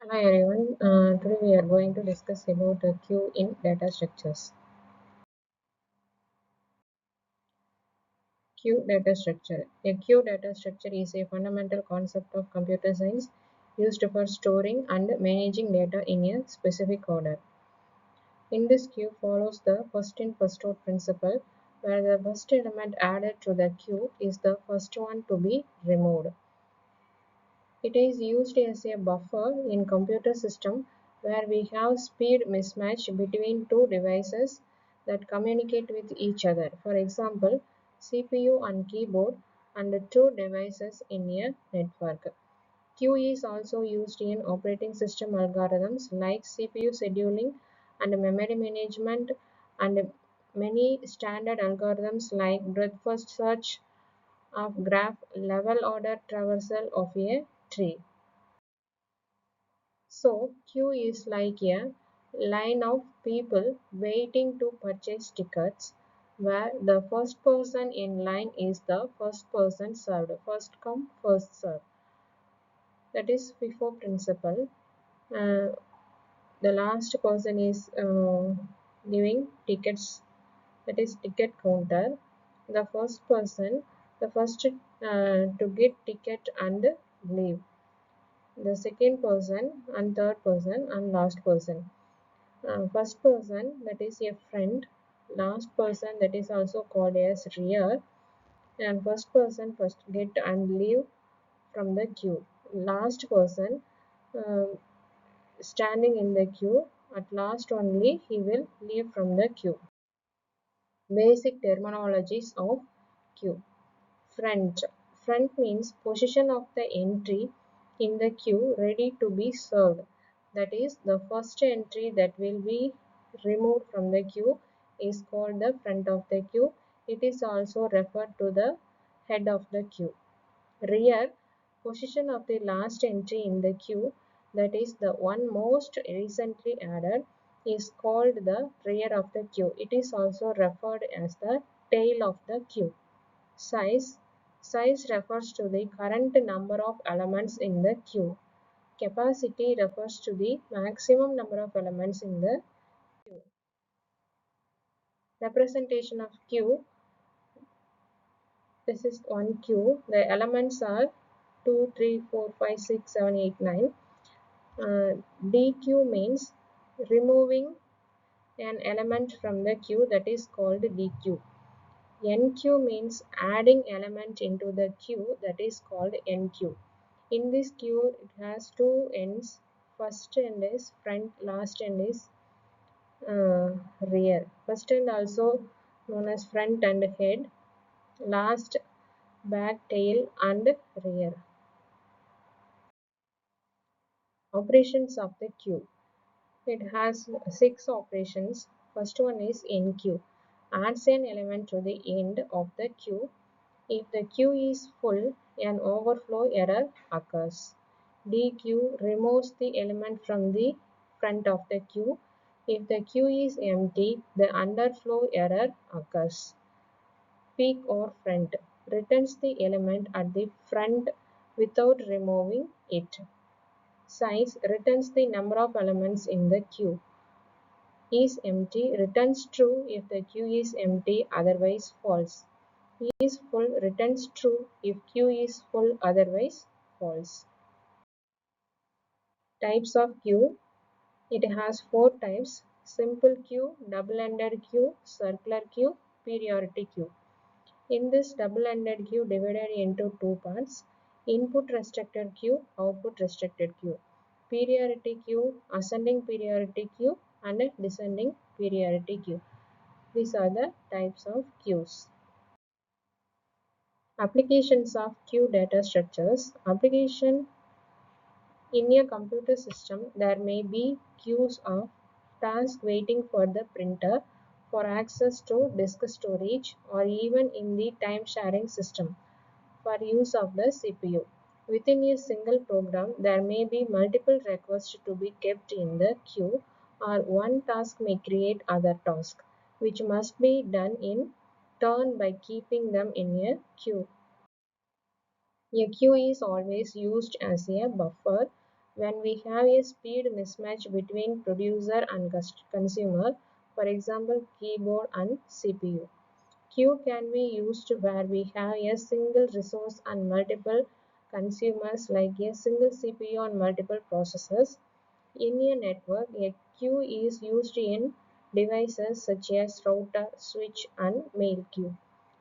Hi everyone. Today we are going to discuss about the queue in data structures. Queue data structure. A queue data structure is a fundamental concept of computer science used for storing and managing data in a specific order. In this queue follows the first in first out principle, where the first element added to the queue is the first one to be removed. It is used as a buffer in computer system where we have speed mismatch between two devices that communicate with each other. For example, CPU and keyboard and two devices in a network. Queue is also used in operating system algorithms like CPU scheduling and memory management and many standard algorithms like breadth first search of graph level order traversal of a tree. So queue is like a line of people waiting to purchase tickets where the first person in line is the first person served. First come, first served. That is FIFO principle. Uh, the last person is giving tickets, that is ticket counter. The first person, the first to get ticket and leave. The second person and third person and last person. First person, that is a friend. Last person, that is also called as rear. And first person first get and leave from the queue. Last person uh, standing in the queue, at last only he will leave from the queue. Basic terminologies of queue. Front. Front means position of the entry in the queue ready to be served. That is, the first entry that will be removed from the queue is called the front of the queue. It is also referred to the head of the queue. Rear. Position of the last entry in the queue, that is the one most recently added, is called the rear of the queue. It is also referred as the tail of the queue. Size. Size refers to the current number of elements in the queue. Capacity refers to the maximum number of elements in the queue. Representation of queue. This is one queue. The elements are 2, 3, 4, 5, 6, 7, 8, 9. DQ means removing an element from the queue, that is called DQ. NQ means adding element into the queue, that is called NQ. In this queue, it has two ends. First end is front, last end is rear. First end also known as front and head, last back, tail and rear. Operations of the queue. It has six operations. First one is enqueue. Adds an element to the end of the queue. If the queue is full, an overflow error occurs. DQ removes the element from the front of the queue. If the queue is empty, the underflow error occurs. Peak or front returns the element at the front without removing it. Size returns the number of elements in the queue. Is empty returns true if the queue is empty, otherwise false. Is full returns true if queue is full, otherwise false. Types of queue. It has four types: simple queue, double-ended queue, circular queue, priority queue. In this double-ended queue divided into two parts: input restricted queue, output restricted queue. Priority queue, ascending priority queue and descending priority queue. These are the types of queues. Applications of queue data structures. Application. In a computer system, there may be queues of tasks waiting for the printer for access to disk storage, or even in the time sharing system for use of the CPU. Within a single program, there may be multiple requests to be kept in the queue, or one task may create other tasks, which must be done in turn by keeping them in a queue. A queue is always used as a buffer when we have a speed mismatch between producer and consumer, for example, keyboard and CPU. Queue can be used where we have a single resource and multiple consumers like a single CPU and multiple processors. In a network, a queue is used in devices such as router, switch, and mail queue.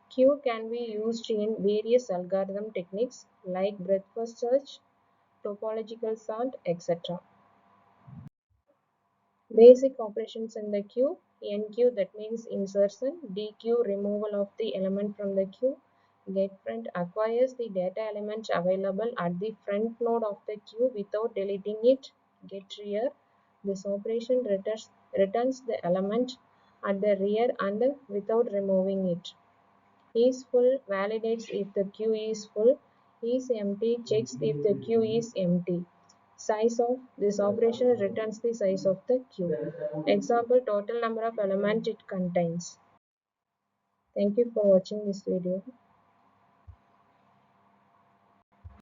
Queue can be used in various algorithm techniques like breadth first search, topological sort, etc. Basic operations in the queue. Enqueue, that means insertion. Dequeue, removal of the element from the queue. GetFriend acquires the data element available at the front node of the queue without deleting it. GetRear, this operation returns the element at the rear and without removing it. Is full validates if the queue is full. Is empty checks if the queue is empty. Size of this operation returns the size of the queue. Example, total number of elements it contains. Thank you for watching this video.